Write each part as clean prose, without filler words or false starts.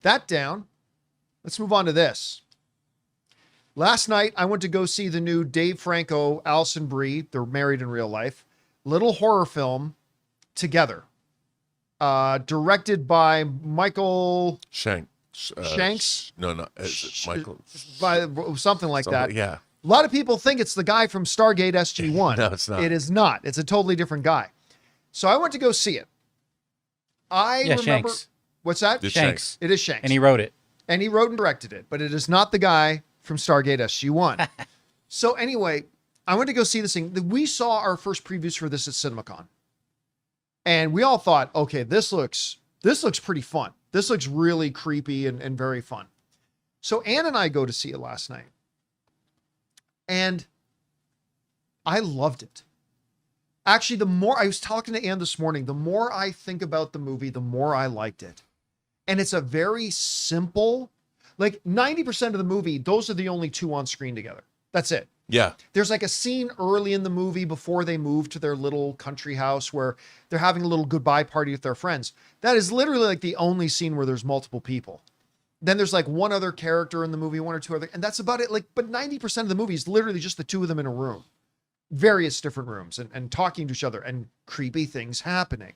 that down. Let's move on to this. Last night, I went to go see the new Dave Franco, Alison Brie, they're married in real life, little horror film Together. Directed by Michael Shanks. No. Is it Michael? By something like that. Yeah. A lot of people think it's the guy from Stargate SG-1. No, it's not. It is not. It's a totally different guy. So I went to go see it. I remember. Shanks. What's that? It's Shanks. It is Shanks. And he wrote it. And he wrote and directed it, but it is not the guy from Stargate SG-1. So anyway, I went to go see this thing. We saw our first previews for this at CinemaCon. And we all thought, okay, this looks pretty fun. This looks really creepy and very fun. So Ann and I go to see it last night. And I loved it. Actually, the more I was talking to Ann this morning, the more I think about the movie, the more I liked it. And it's a very simple, like 90% of the movie, those are the only two on screen together. That's it. Yeah. There's like a scene early in the movie before they move to their little country house where they're having a little goodbye party with their friends. That is literally like the only scene where there's multiple people. Then there's like one other character in the movie, one or two other, and that's about it. Like, but 90% of the movie is literally just the two of them in a room, various different rooms and talking to each other and creepy things happening.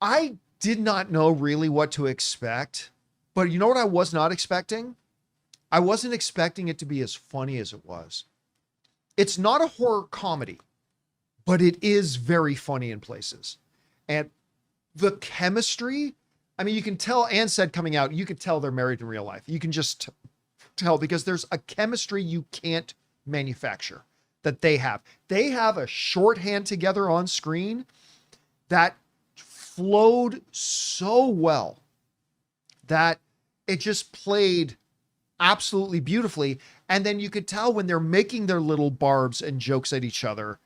I did not know really what to expect, but you know what I was not expecting? I wasn't expecting it to be as funny as it was. It's not a horror comedy, but it is very funny in places. And the chemistry, I mean, you can tell, Ann said coming out, you could tell they're married in real life. You can just tell because there's a chemistry you can't manufacture that they have. They have a shorthand together on screen that flowed so well that it just played absolutely beautifully. And then you could tell when they're making their little barbs and jokes at each other,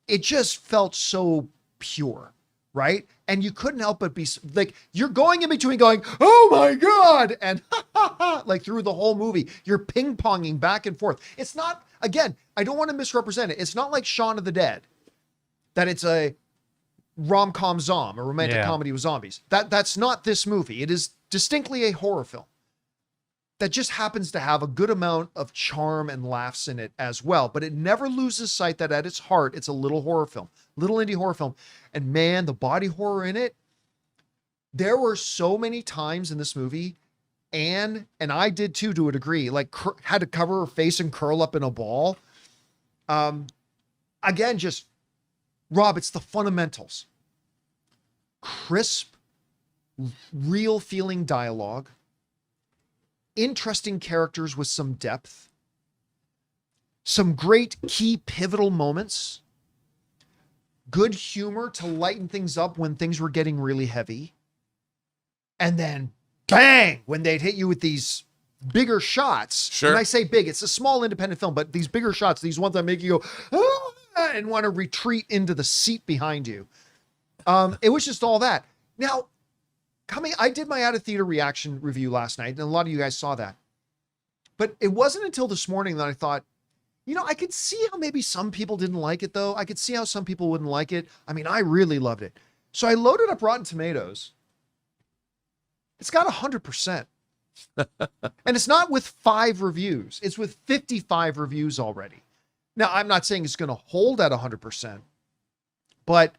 it just felt so pure, right? And you couldn't help but be like, you're going in between going, oh my God, and like through the whole movie, you're ping-ponging back and forth. It's not, again, I don't want to misrepresent it. It's not like Shaun of the Dead, that it's a rom-com a romantic comedy with zombies. That's not this movie. It is distinctly a horror film that just happens to have a good amount of charm and laughs in it as well. But it never loses sight that at its heart, it's a little horror film, little indie horror film. And man, the body horror in it, there were so many times in this movie, and I did too, to a degree, like had to cover her face and curl up in a ball. Again, just Rob, it's the fundamentals. Crisp, real feeling dialogue, interesting characters with some depth, some great key pivotal moments, good humor to lighten things up when things were getting really heavy, and then bang, when they'd hit you with these bigger shots. Sure. When I say big, it's a small independent film, but these bigger shots, these ones that make you go, ah, and want to retreat into the seat behind you. It was just all that. Now, I did my out of theater reaction review last night, and a lot of you guys saw that. But it wasn't until this morning that I thought, I could see how maybe some people didn't like it, though. I could see how some people wouldn't like it. I mean, I really loved it. So I loaded up Rotten Tomatoes. It's got 100%. And it's not with 5 reviews. It's with 55 reviews already. Now, I'm not saying it's going to hold at 100%, but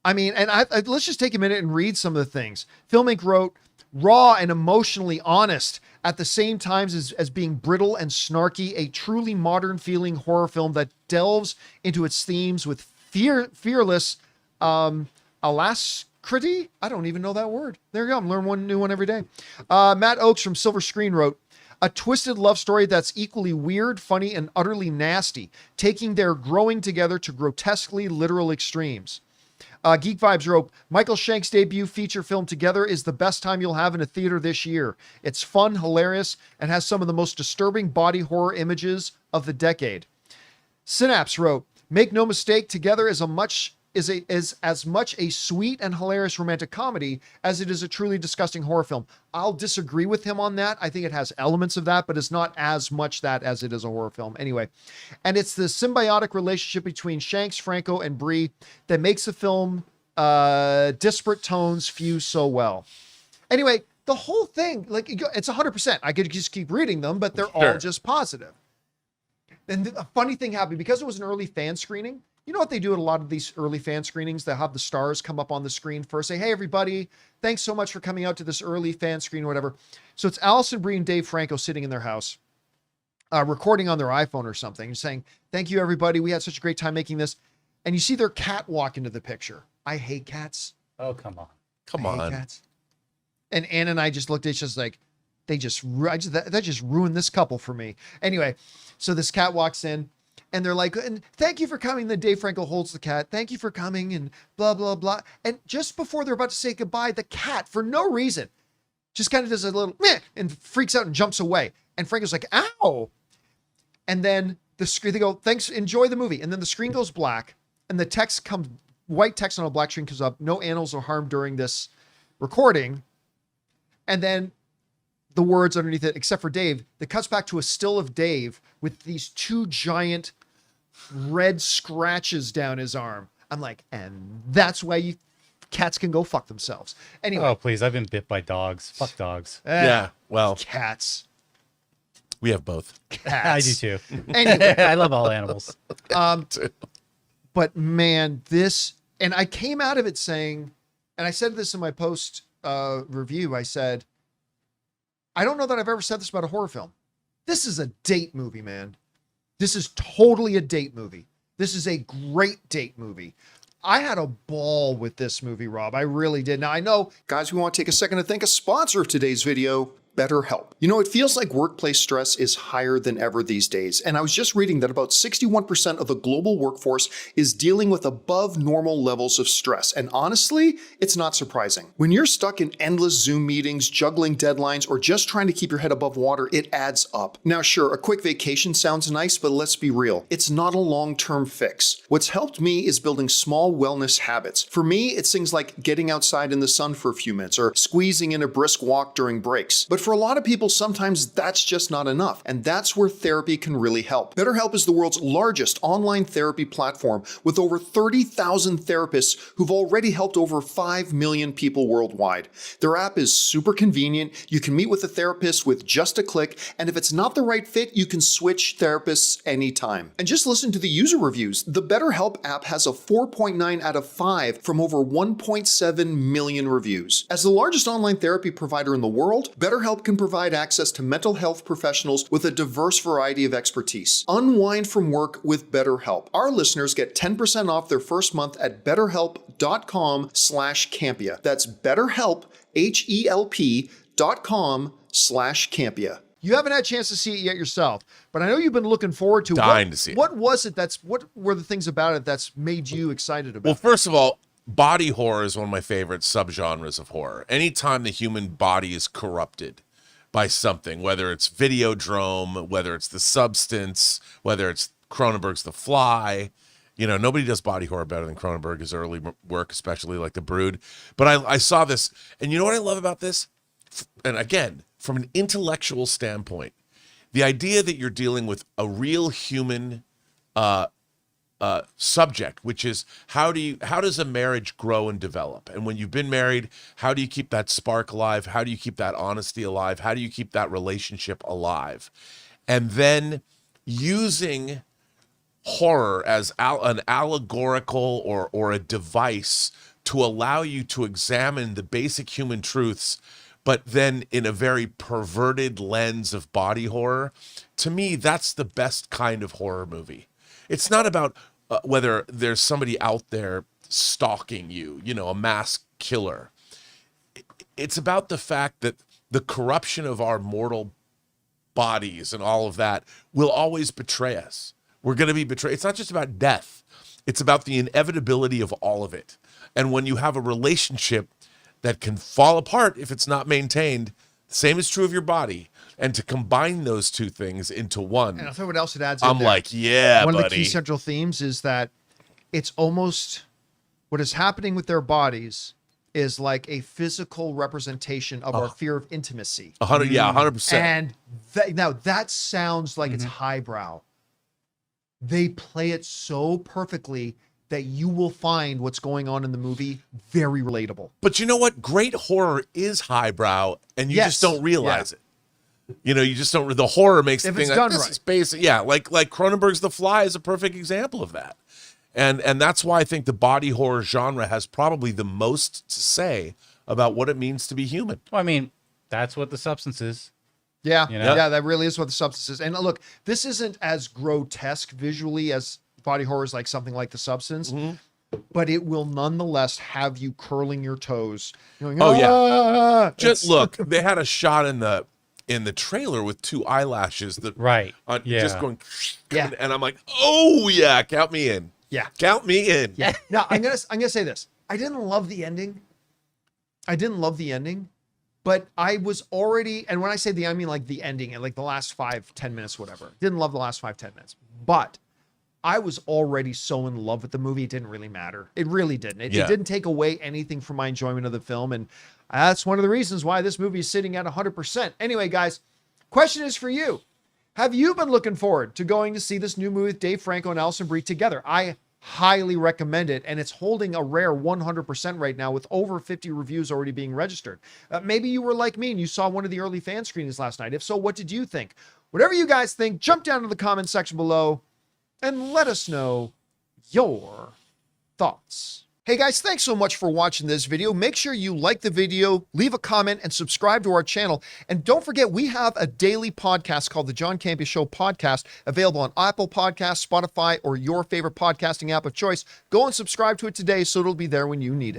I mean, and let's just take a minute and read some of the things. Film Inc. wrote, raw and emotionally honest at the same time as being brittle and snarky, a truly modern feeling horror film that delves into its themes with fearless alacrity. I don't even know that word. There you go. I'm learning one new one every day. Matt Oakes from Silver Screen wrote, a twisted love story that's equally weird, funny, and utterly nasty, taking their growing together to grotesquely literal extremes. Geek Vibes wrote, Michael Shank's debut feature film Together is the best time you'll have in a theater this year. It's fun, hilarious, and has some of the most disturbing body horror images of the decade. Synapse wrote, make no mistake, Together is as much a sweet and hilarious romantic comedy as it is a truly disgusting horror film. I'll disagree with him on that. I think it has elements of that, but it's not as much that as it is a horror film. Anyway, and it's the symbiotic relationship between Shanks, Franco, and Brie that makes the film disparate tones fuse so well. Anyway, the whole thing, like, it's 100%. I could just keep reading them, but they're all just positive. And a funny thing happened because it was an early fan screening. You know what they do at a lot of these early fan screenings? They have the stars come up on the screen first, say, hey, everybody, thanks so much for coming out to this early fan screen or whatever. So it's Alison Brie and Dave Franco sitting in their house, recording on their iPhone or something, saying, thank you, everybody. We had such a great time making this. And you see their cat walk into the picture. I hate cats. Oh, come on. Come on. Cats. And Ann and I just looked at each other like, that just ruined this couple for me. Anyway, so this cat walks in and they're like, and thank you for coming. Then Dave Franco holds the cat. Thank you for coming and blah, blah, blah. And just before they're about to say goodbye, the cat, for no reason, just kind of does a little meh and freaks out and jumps away. And Franco's like, ow. And then the screen, they go, thanks, enjoy the movie. And then the screen goes black and the text comes, white text on a black screen comes up. No animals are harmed during this recording. And then the words underneath it, except for Dave, that cuts back to a still of Dave with these two giant red scratches down his arm. I'm like, and that's why cats can go fuck themselves. Anyway. Oh, please. I've been bit by dogs. Fuck dogs. Yeah. Well, cats. We have both. Cats. I do too. Anyway. I love all animals. But man, and I came out of it saying, and I said this in my post review, I said, I don't know that I've ever said this about a horror film. This is a date movie, man. This is totally a date movie. This is a great date movie. I had a ball with this movie, Rob. I really did. Now I know, guys, we want to take a second to thank a sponsor of today's video, BetterHelp. You know, it feels like workplace stress is higher than ever these days. And I was just reading that about 61% of the global workforce is dealing with above normal levels of stress. And honestly, it's not surprising. When you're stuck in endless Zoom meetings, juggling deadlines, or just trying to keep your head above water, it adds up. Now, sure, a quick vacation sounds nice, but let's be real. It's not a long-term fix. What's helped me is building small wellness habits. For me, it's things like getting outside in the sun for a few minutes or squeezing in a brisk walk during breaks. But for a lot of people, sometimes that's just not enough, and that's where therapy can really help. BetterHelp is the world's largest online therapy platform with over 30,000 therapists who've already helped over 5 million people worldwide. Their app is super convenient. You can meet with a therapist with just a click, and if it's not the right fit, you can switch therapists anytime. And just listen to the user reviews. The BetterHelp app has a 4.9 out of 5 from over 1.7 million reviews. As the largest online therapy provider in the world, BetterHelp can provide access to mental health professionals with a diverse variety of expertise. Unwind from work with BetterHelp. Our listeners get 10% off their first month at betterhelp.com/Campea. That's BetterHelp, HELP.com/Campea. you haven't had a chance to see it yet yourself, but I know you've been looking forward to Dying to see it. What was it what were the things about it that's made you excited about Well, it? first of all, body horror is one of my favorite subgenres of horror. Anytime the human body is corrupted by something, whether it's Videodrome, whether it's The Substance, whether it's Cronenberg's The Fly, you know, nobody does body horror better than Cronenberg, his early work, especially like The Brood. But I saw this, and you know what I love about this? And again, from an intellectual standpoint, the idea that you're dealing with a real human subject, which is how does a marriage grow and develop? And when you've been married, how do you keep that spark alive? How do you keep that honesty alive? How do you keep that relationship alive? And then using horror as an allegorical or a device to allow you to examine the basic human truths, but then in a very perverted lens of body horror. To me, that's the best kind of horror movie. It's not about whether there's somebody out there stalking you, you know, a mass killer. It's about the fact that the corruption of our mortal bodies and all of that will always betray us. We're going to be betrayed. It's not just about death. It's about the inevitability of all of it. And when you have a relationship that can fall apart if it's not maintained, the same is true of your body. And to combine those two things into one, And I'll tell you what else it adds. I'm like, yeah, one buddy. of the key central themes is that it's almost what is happening with their bodies is like a physical representation of our fear of intimacy. 100%. And now that sounds like it's highbrow. They play it so perfectly that you will find what's going on in the movie very relatable. But you know what? Great horror is highbrow, and you Yes. just don't realize it. You know, you just don't. The horror makes If the it's thing done like, this right. is basic. Yeah, like Cronenberg's The Fly is a perfect example of that, and that's why I think the body horror genre has probably the most to say about what it means to be human. Well, I mean, that's what The Substance is. Yeah, You know? yeah, that really is what The Substance is. And look, this isn't as grotesque visually as body horror is, like something like The Substance, but it will nonetheless have you curling your toes. Going, Oh, yeah. "Ah!" Just look, they had a shot in the trailer with two eyelashes that Right. Yeah. just going, Yeah. and I'm like, oh yeah, count me in. Yeah. Count me in. Yeah. Now I'm gonna say this. I didn't love the ending. But I was already, and when I say I mean like the ending and like the last 5-10 minutes, whatever. Didn't love the last 5-10 minutes. But I was already so in love with the movie, it didn't really matter. It really didn't. It Yeah. didn't take away anything from my enjoyment of the film. And that's one of the reasons why this movie is sitting at 100%. Anyway, guys, question is for you. Have you been looking forward to going to see this new movie with Dave Franco and Alison Brie together? I highly recommend it, and it's holding a rare 100% right now with over 50 reviews already being registered. Maybe you were like me and you saw one of the early fan screenings last night. If so, what did you think? Whatever you guys think, jump down to the comment section below and let us know your thoughts. Hey guys, thanks so much for watching this video. Make sure you like the video, leave a comment, and subscribe to our channel. And don't forget, we have a daily podcast called the John Campea Show podcast, available on Apple Podcasts, Spotify, or your favorite podcasting app of choice. Go and subscribe to it today so it'll be there when you need it.